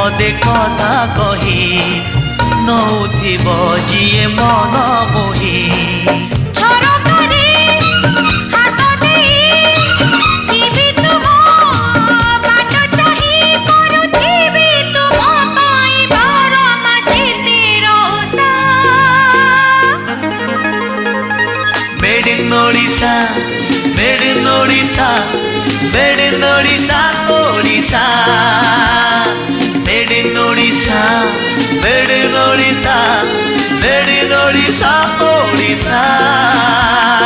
पदे कथा कही नौथिब जिए मन मोही Made in Odisha, made in Odisha, made in Odisha, Odisha. Made in Odisha, made in Odisha, made in Odisha, Odisha.